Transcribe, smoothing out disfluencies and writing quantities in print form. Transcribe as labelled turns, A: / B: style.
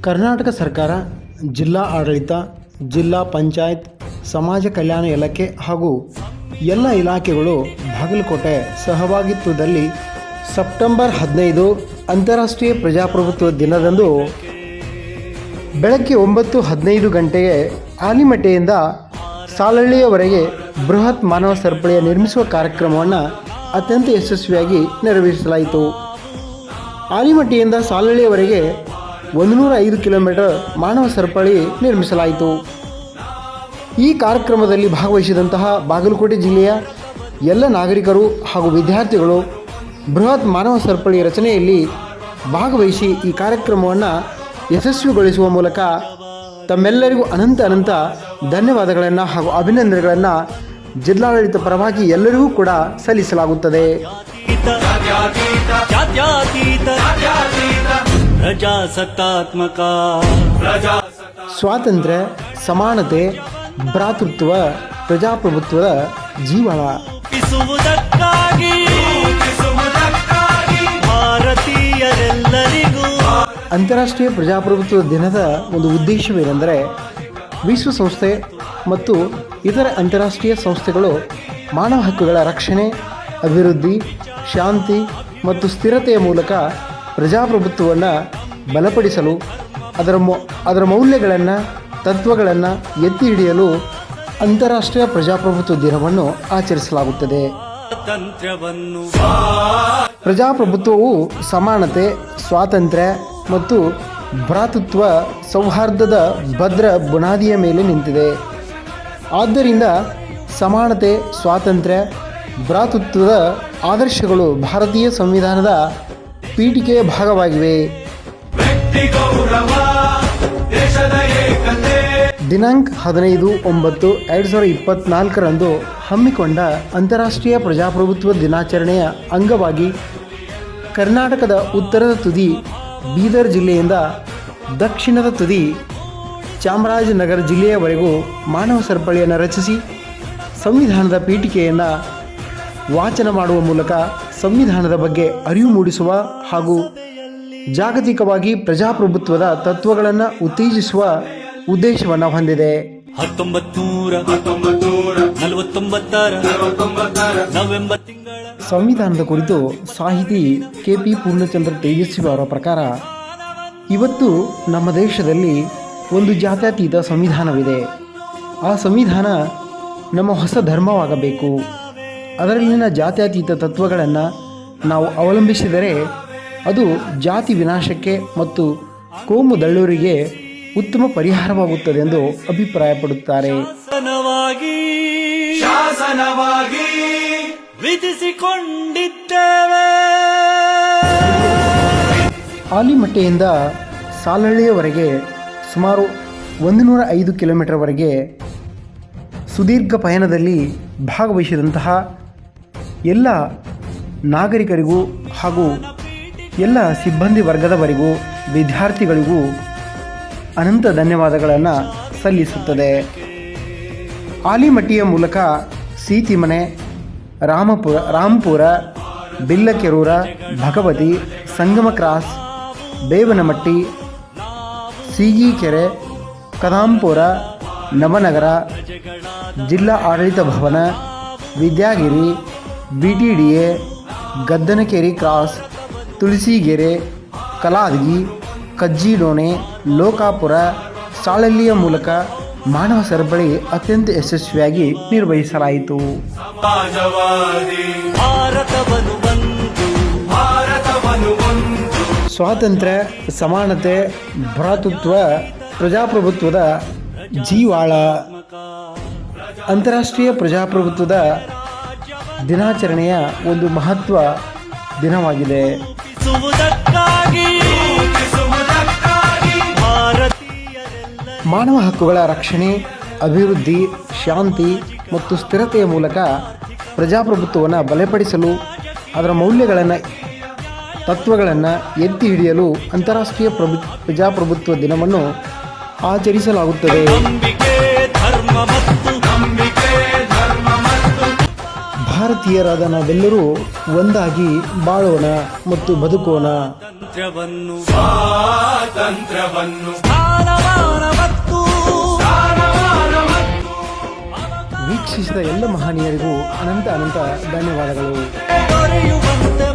A: ಕರ್ನಾಟಕ ಸರ್ಕಾರ, ಜಿಲ್ಲಾ ಆಡಳಿತ, ಜಿಲ್ಲಾ ಪಂಚಾಯತ್, ಸಮಾಜ ಕಲ್ಯಾಣ ಇಲಾಖೆ ಹಾಗೂ ಎಲ್ಲ ಇಲಾಖೆಗಳು ಬಾಗಲಕೋಟೆ ಸಹಭಾಗಿತ್ವದಲ್ಲಿ ಸೆಪ್ಟೆಂಬರ್ 15 ಅಂತಾರಾಷ್ಟ್ರೀಯ ಪ್ರಜಾಪ್ರಭುತ್ವ ದಿನದಂದು ಬೆಳಗ್ಗೆ 9:15 ಗಂಟೆಗೆ ಆಲಿಮಟ್ಟೆಯಿಂದ ಸಾಲಹಳ್ಳಿಯವರೆಗೆ ಬೃಹತ್ ಮಾನವ ಸರಪಳಿಯ ನಿರ್ಮಿಸುವ ಕಾರ್ಯಕ್ರಮವನ್ನು ಅತ್ಯಂತ ಯಶಸ್ವಿಯಾಗಿ ನೆರವೇರಿಸಲಾಯಿತು. ಆಲಿಮಟ್ಟಿಯಿಂದ ಸಾಲಹಳ್ಳಿಯವರೆಗೆ 105 ಕಿಲೋಮೀಟರ್ ಮಾನವ ಸರಪಳಿ ನಿರ್ಮಿಸಲಾಯಿತು. ಈ ಕಾರ್ಯಕ್ರಮದಲ್ಲಿ ಭಾಗವಹಿಸಿದಂತಹ ಬಾಗಲಕೋಟೆ ಜಿಲ್ಲೆಯ ಎಲ್ಲ ನಾಗರಿಕರು ಹಾಗೂ ವಿದ್ಯಾರ್ಥಿಗಳು ಬೃಹತ್ ಮಾನವ ಸರಪಳಿ ರಚನೆಯಲ್ಲಿ ಭಾಗವಹಿಸಿ ಈ ಕಾರ್ಯಕ್ರಮವನ್ನು ಯಶಸ್ವಿಗೊಳಿಸುವ ಮೂಲಕ ತಮ್ಮೆಲ್ಲರಿಗೂ ಅನಂತ ಧನ್ಯವಾದಗಳನ್ನು ಹಾಗೂ ಅಭಿನಂದನೆಗಳನ್ನು ಜಿಲ್ಲಾಡಳಿತ ಪರವಾಗಿ ಎಲ್ಲರಿಗೂ ಕೂಡ ಸಲ್ಲಿಸಲಾಗುತ್ತದೆ.
B: ಪ್ರಜಾಸತ್ತಾತ್ಮಕ
A: ಸ್ವಾತಂತ್ರ್ಯ, ಸಮಾನತೆ, ಭ್ರಾತೃತ್ವ, ಪ್ರಜಾಪ್ರಭುತ್ವದ ಜೀವಾಳ.
B: ಭಾರತೀಯರೆಲ್ಲರಿಗೂ
A: ಅಂತಾರಾಷ್ಟ್ರೀಯ ಪ್ರಜಾಪ್ರಭುತ್ವ ದಿನದ ಒಂದು ಉದ್ದೇಶವೇನೆಂದರೆ ವಿಶ್ವಸಂಸ್ಥೆ ಮತ್ತು ಇತರ ಅಂತಾರಾಷ್ಟ್ರೀಯ ಸಂಸ್ಥೆಗಳು ಮಾನವ ಹಕ್ಕುಗಳ ರಕ್ಷಣೆ, ಅಭಿವೃದ್ಧಿ, ಶಾಂತಿ ಮತ್ತು ಸ್ಥಿರತೆಯ ಮೂಲಕ ಪ್ರಜಾಪ್ರಭುತ್ವವನ್ನು ಬಲಪಡಿಸಲು ಅದರ ಮೌಲ್ಯಗಳನ್ನು, ತತ್ವಗಳನ್ನು ಎತ್ತಿ ಹಿಡಿಯಲು ಅಂತಾರಾಷ್ಟ್ರೀಯ ಪ್ರಜಾಪ್ರಭುತ್ವ ದಿನವನ್ನು ಆಚರಿಸಲಾಗುತ್ತದೆ. ಪ್ರಜಾಪ್ರಭುತ್ವವು ಸಮಾನತೆ, ಸ್ವಾತಂತ್ರ್ಯ ಮತ್ತು ಭ್ರಾತೃತ್ವ, ಸೌಹಾರ್ದದ ಭದ್ರ ಬುನಾದಿಯ ಮೇಲೆ ನಿಂತಿದೆ. ಆದ್ದರಿಂದ ಸಮಾನತೆ, ಸ್ವಾತಂತ್ರ್ಯ, ಭ್ರಾತೃತ್ವದ ಆದರ್ಶಗಳು ಭಾರತೀಯ ಸಂವಿಧಾನದ ಪೀಠಿಕೆಯ ಭಾಗವಾಗಿವೆ. ದಿನಾಂಕ 15/9/2024 ಹಮ್ಮಿಕೊಂಡ ಅಂತಾರಾಷ್ಟ್ರೀಯ ಪ್ರಜಾಪ್ರಭುತ್ವ ದಿನಾಚರಣೆಯ ಅಂಗವಾಗಿ ಕರ್ನಾಟಕದ ಉತ್ತರದ ತುದಿ ಬೀದರ್ ಜಿಲ್ಲೆಯಿಂದ ದಕ್ಷಿಣದ ತುದಿ ಚಾಮರಾಜನಗರ ಜಿಲ್ಲೆಯವರೆಗೂ ಮಾನವ ಸರಪಳಿಯನ್ನು ರಚಿಸಿ ಸಂವಿಧಾನದ ಪೀಠಿಕೆಯನ್ನು ವಾಚನ ಮಾಡುವ ಮೂಲಕ ಸಂವಿಧಾನದ ಬಗ್ಗೆ ಅರಿವು ಮೂಡಿಸುವ ಹಾಗೂ ಜಾಗತಿಕವಾಗಿ ಪ್ರಜಾಪ್ರಭುತ್ವದ ತತ್ವಗಳನ್ನು ಉತ್ತೇಜಿಸುವ ಉದ್ದೇಶವನ್ನು ಹೊಂದಿದೆ.
B: 1949 ನವೆಂಬರ್ ತಿಂಗಳ
A: ಸಂವಿಧಾನದ ಕುರಿತು ಸಾಹಿತಿ KP ಪೂರ್ಣಚಂದ್ರ ತೇಜಸ್ವಿ ಅವರ ಪ್ರಕಾರ, ಇವತ್ತು ನಮ್ಮ ದೇಶದಲ್ಲಿ ಒಂದು ಜಾತ್ಯತೀತ ಸಂವಿಧಾನವಿದೆ. ಆ ಸಂವಿಧಾನ ನಮ್ಮ ಹೊಸ ಧರ್ಮವಾಗಬೇಕು. ಅದರಲ್ಲಿನ ಜಾತ್ಯತೀತ ತತ್ವಗಳನ್ನು ನಾವು ಅವಲಂಬಿಸಿದರೆ ಅದು ಜಾತಿ ವಿನಾಶಕ್ಕೆ ಮತ್ತು ಕೋಮು ದಳ್ಳೂರಿಗೆ ಉತ್ತಮ ಪರಿಹಾರವಾಗುತ್ತದೆ ಎಂದು ಅಭಿಪ್ರಾಯಪಡುತ್ತಾರೆ.
B: ಶಾಸನವಾಗಿ ವಿಧಿಸಿಕೊಂಡಿದ್ದೇವೆ.
A: ಆಲಿಮಟ್ಟೆಯಿಂದ ಸಾಲಹಳ್ಳಿಯವರೆಗೆ ಸುಮಾರು 105 ಕಿಲೋಮೀಟರ್ವರೆಗೆ ಸುದೀರ್ಘ ಪಯಣದಲ್ಲಿ ಭಾಗವಹಿಸಿದಂತಹ ಎಲ್ಲ ನಾಗರಿಕರಿಗೂ ಹಾಗೂ ಎಲ್ಲ ಸಿಬ್ಬಂದಿ ವರ್ಗದವರಿಗೂ ವಿದ್ಯಾರ್ಥಿಗಳಿಗೂ ಅನಂತ ಧನ್ಯವಾದಗಳನ್ನು ಸಲ್ಲಿಸುತ್ತದೆ. ಆಲಿಮಟ್ಟಿಯ ಮೂಲಕ ಸೀತಿಮನೆ, ರಾಂಪುರ, ಬಿಲ್ಲಕೆರೂರ, ಭಗವತಿ, ಸಂಗಮ ಕ್ರಾಸ್, ಬೇವನಮಟ್ಟಿ, ಸೀಗೀಕೆರೆ, ಕದಾಂಪುರ, ನವನಗರ, ಜಿಲ್ಲಾ ಆಡಳಿತ ಭವನ, ವಿದ್ಯಾಗಿರಿ, BTDA, ಗದ್ದನಕೆರೆ ಕ್ರಾಸ್, ತುಳಸಿಗೆರೆ, ಕಲಾದಗಿ, ಕಜ್ಜಿಡೋಣೆ, ಲೋಕಾಪುರ, ಸಾಲಹಳ್ಳಿಯ ಮೂಲಕ ಮಾನವ ಸರಪಳಿ ಅತ್ಯಂತ ಯಶಸ್ವಿಯಾಗಿ ನಿರ್ವಹಿಸಲಾಯಿತು. ಸ್ವಾತಂತ್ರ್ಯ, ಸಮಾನತೆ, ಭ್ರಾತೃತ್ವ, ಪ್ರಜಾಪ್ರಭುತ್ವದ ಜೀವಾಳ. ಅಂತಾರಾಷ್ಟ್ರೀಯ ಪ್ರಜಾಪ್ರಭುತ್ವದ ದಿನಾಚರಣೆಯ ಒಂದು ಮಹತ್ವ ದಿನವಾಗಿದೆ. ಮಾನವ ಹಕ್ಕುಗಳ ರಕ್ಷಣೆ, ಅಭಿವೃದ್ಧಿ, ಶಾಂತಿ ಮತ್ತು ಸ್ಥಿರತೆಯ ಮೂಲಕ ಪ್ರಜಾಪ್ರಭುತ್ವವನ್ನು ಬಲಪಡಿಸಲು ಅದರ ಮೌಲ್ಯಗಳನ್ನು, ತತ್ವಗಳನ್ನು ಎತ್ತಿ ಹಿಡಿಯಲು ಅಂತಾರಾಷ್ಟ್ರೀಯ ಪ್ರಜಾಪ್ರಭುತ್ವ ದಿನವನ್ನು ಆಚರಿಸಲಾಗುತ್ತದೆ. ಭಾರತೀಯರಾದ ನಾವೆಲ್ಲರೂ ಒಂದಾಗಿ ಬಾಳೋಣ ಮತ್ತು ಬದುಕೋಣ.
B: ಸ್ವಾತಂತ್ರ್ಯವನ್ನು ಸ್ಥಾನಮಾನ ಮತ್ತು
A: ವೀಕ್ಷಿಸಿದ ಎಲ್ಲ ಮಹನೀಯರಿಗೂ ಅನಂತ ಧನ್ಯವಾದಗಳು.
B: ದೊರೆಯುವಂತೆ